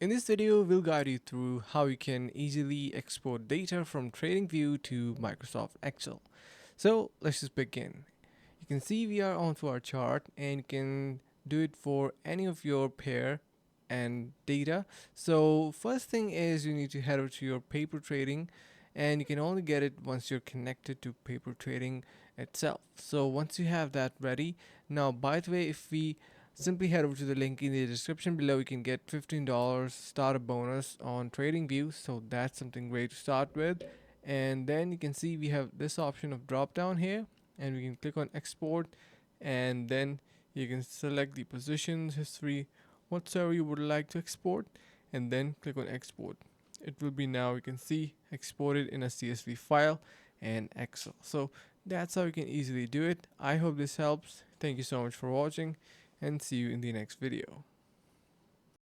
In this video, we'll guide you through how you can easily export data from TradingView to Microsoft Excel. So let's just begin. You can see we are onto our chart and you can do it for any of your pair and data. So first thing is you need to head over to your paper trading, and you can only get it once you're connected to paper trading itself. So once you have that ready, now by the way, if we simply head over to the link in the description below, you can get $15 starter bonus on TradingView. So that's something great to start with. And then you can see we have this option of drop down here, and we can click on export, and then you can select the positions, history, whatsoever you would like to export, and then click on export. It will be now, you can see, exported in a CSV file and Excel. So that's how you can easily do it. I hope this helps. Thank you so much for watching, and see you in the next video.